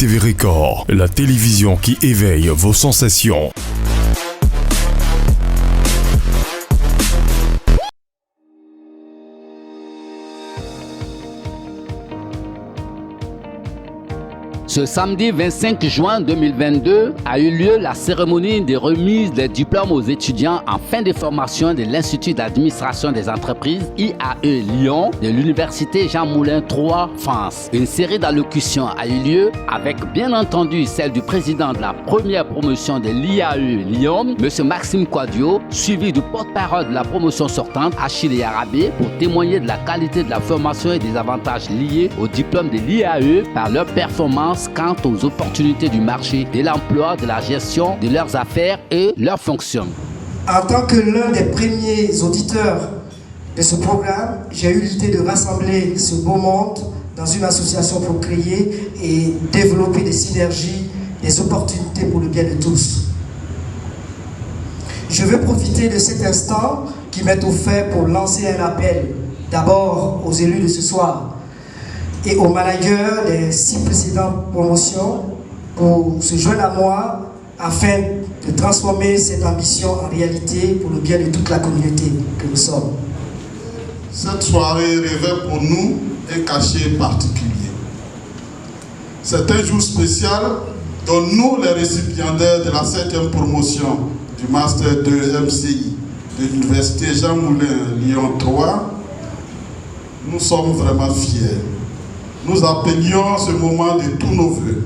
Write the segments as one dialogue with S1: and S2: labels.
S1: TV Record, la télévision qui éveille vos sensations.
S2: Ce samedi 25 juin 2022 a eu lieu la cérémonie de remise des diplômes aux étudiants en fin de formation de l'Institut d'administration des entreprises IAE Lyon de l'Université Jean Moulin III France. Une série d'allocutions a eu lieu avec bien entendu celle du président de la première promotion de l'IAE Lyon, M. Maxime Quadio, suivi du porte-parole de la promotion sortante, Achille Yarabé, pour témoigner de la qualité de la formation et des avantages liés au diplôme de l'IAE par leur performance quant aux opportunités du marché, de l'emploi, de la gestion de leurs affaires et leurs fonctions.
S3: En tant que l'un des premiers auditeurs de ce programme, j'ai eu l'idée de rassembler ce beau monde dans une association pour créer et développer des synergies, des opportunités pour le bien de tous. Je veux profiter de cet instant qui m'est offert pour lancer un appel, d'abord aux élus de ce soir, et aux managers des 6 précédentes promotions pour se joindre à moi afin de transformer cette ambition en réalité pour le bien de toute la communauté que nous sommes.
S4: Cette soirée revêt pour nous un cachet particulier. C'est un jour spécial dont nous, les récipiendaires de la 7e promotion du Master 2 MCI de l'Université Jean Moulin Lyon 3, nous sommes vraiment fiers. Nous appelions ce moment de tous nos voeux.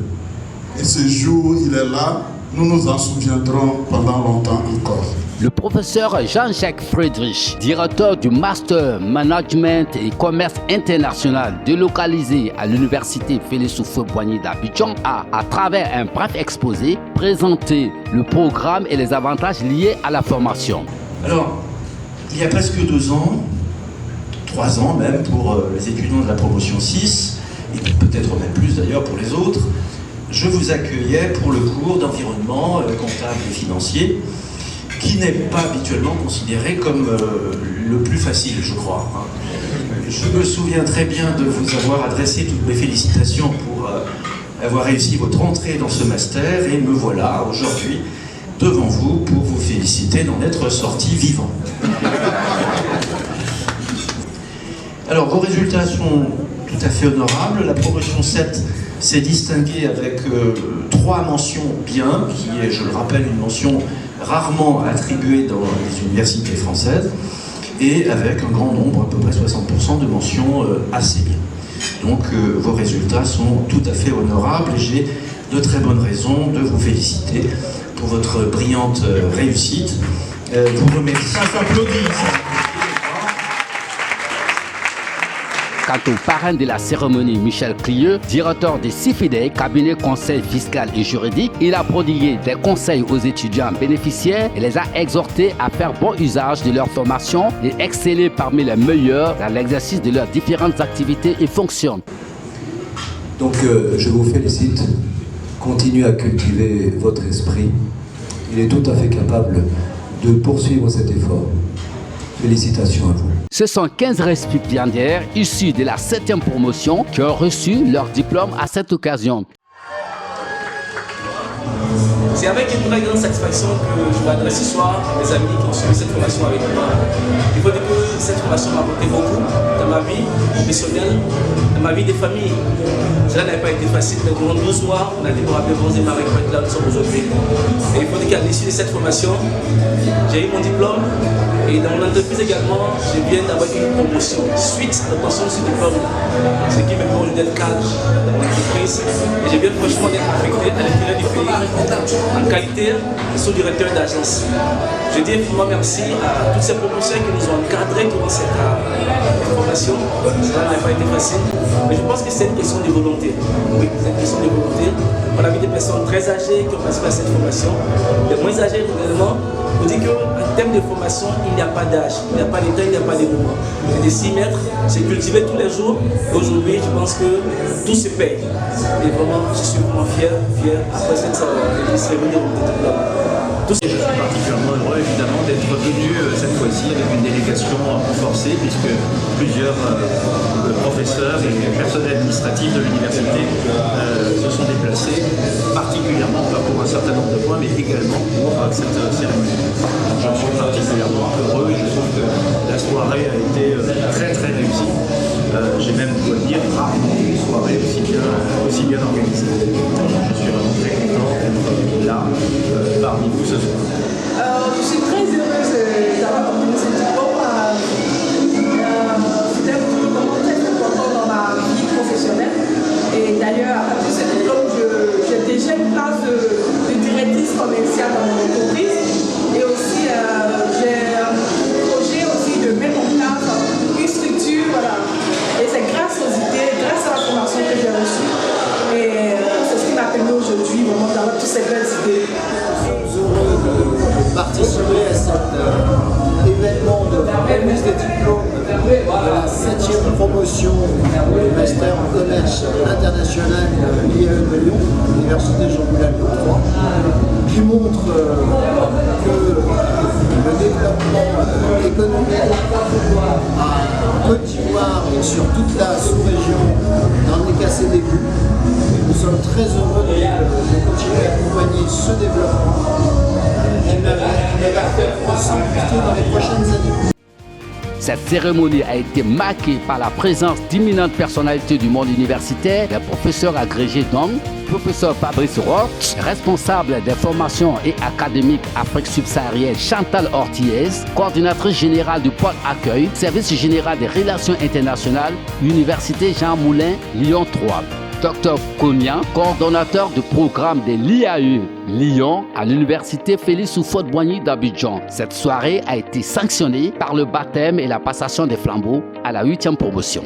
S4: Et ce jour, il est là, nous nous en souviendrons pendant longtemps encore.
S2: Le professeur Jean-Jacques Friedrich, directeur du Master Management et Commerce International délocalisé à l'Université Félix Houphouët-Boigny d'Abidjan, a, à travers un bref exposé, présenté le programme et les avantages liés à la formation.
S5: Alors, il y a presque 2 ans, 3 ans même pour les étudiants de la promotion 6, et peut-être même plus d'ailleurs pour les autres, je vous accueillais pour le cours d'environnement comptable et financier, qui n'est pas habituellement considéré comme le plus facile, je crois. Je me souviens très bien de vous avoir adressé toutes mes félicitations pour avoir réussi votre entrée dans ce master, et me voilà aujourd'hui devant vous pour vous féliciter d'en être sorti vivant. Alors, vos résultats sont tout à fait honorables. La promotion 7 s'est distinguée avec 3 mentions bien, qui est, je le rappelle, une mention rarement attribuée dans les universités françaises, et avec un grand nombre, à peu près 60% de mentions assez bien. Donc, vos résultats sont tout à fait honorables, et j'ai de très bonnes raisons de vous féliciter pour votre brillante réussite. Vous remercie. Ça s'applaudit, ça.
S2: Quant au parrain de la cérémonie, Michel Clieux, directeur des CIFIDE, cabinet conseil fiscal et juridique, il a prodigué des conseils aux étudiants bénéficiaires et les a exhortés à faire bon usage de leur formation et exceller parmi les meilleurs dans l'exercice de leurs différentes activités et fonctions.
S6: Donc je vous félicite, continuez à cultiver votre esprit, il est tout à fait capable de poursuivre cet effort. Félicitations à vous.
S2: Ce sont 15 récipiendaires issus de la 7e promotion qui ont reçu leur diplôme à cette occasion.
S7: C'est avec une très grande satisfaction que je m'adresse ce soir mes amis qui ont suivi cette formation avec moi. Il faut dire que cette formation m'a apporté beaucoup dans ma vie professionnelle, dans ma vie de famille. Cela n'a pas été facile, mais durant 12 mois, on a développé bons et marées pour être là où nous sommes aujourd'hui. Et il faut dire qu'à l'issue de cette formation, j'ai eu mon diplôme. Et dans mon entreprise également, je viens d'avoir une promotion suite à l'obtention de ce diplôme, ce qui me permet d'être cadre dans mon entreprise. Et je viens franchement d'être affecté à l'intérieur du pays en qualité de sous-directeur d'agence. Je dis vraiment merci à toutes ces promotions qui nous ont encadrés durant cette formation. Cela n'a pas été facile, mais je pense que c'est une question de volonté. Oui, c'est une question de volonté. On a vu des personnes très âgées qui ont participé à cette formation, des moins âgées également. On dit qu'en termes de formation, il n'y a pas d'âge, il n'y a pas d'état, il n'y a pas de moment. C'est de s'y mettre, c'est cultiver tous les jours. Aujourd'hui, je pense que tout se paye. Et vraiment, je suis vraiment fier après cette cérémonie de diplôme.
S8: Je suis particulièrement heureux évidemment d'être venu cette fois-ci
S5: ici avec une délégation renforcée puisque plusieurs professeurs et personnels administratifs de l'université se sont déplacés, particulièrement pour un certain nombre de points, mais également pour cette cérémonie. Je suis particulièrement heureux et je trouve que la soirée a été très très réussie. J'ai même, dois le dire, rarement une soirée aussi bien organisée. Je suis vraiment très content d'être là parmi vous ce soir.
S8: Je suis très heureuse d'avoir obtenu ce diplôme. C'était un moment très important dans ma vie professionnelle. Et d'ailleurs, à partir de ce diplôme, j'ai déjà une place de directrice commerciale dans mon entreprise. Et aussi, j'ai un projet aussi de mettre en place une structure. Voilà. Et c'est grâce aux idées, grâce à la formation que j'ai reçue. Et c'est ce qui m'a permis aujourd'hui vraiment d'avoir toutes ces belles idées.
S9: Participer à cet événement de remise des diplômes de la 7e promotion du Master en Commerce International l'IAE de Lyon, l'Université Jean-Moulin Lyon 3, qui montre que le développement économique en Côte d'Ivoire et sur toute la sous-région n'en est qu'à ses débuts. Nous sommes très heureux de continuer à accompagner ce développement qui va s'amplifier dans les prochaines années.
S2: Cette cérémonie a été marquée par la présence d'imminentes personnalités du monde universitaire, des professeurs agrégés donc, professeur Fabrice Roch, responsable des formations et académiques Afrique subsaharienne Chantal Ortiez, coordinatrice générale du pôle accueil, service général des relations internationales, Université Jean Moulin, Lyon 3. Dr Konya, coordonnateur du programme de l'IAE Lyon à l'université Félix Houphouët-Boigny d'Abidjan. Cette soirée a été sanctionnée par le baptême et la passation des flambeaux à la 8e promotion.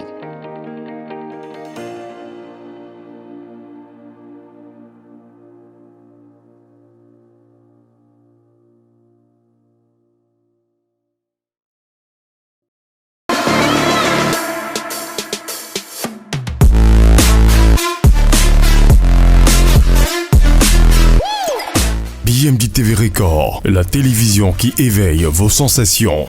S1: BMD TV Record, la télévision qui éveille vos sensations.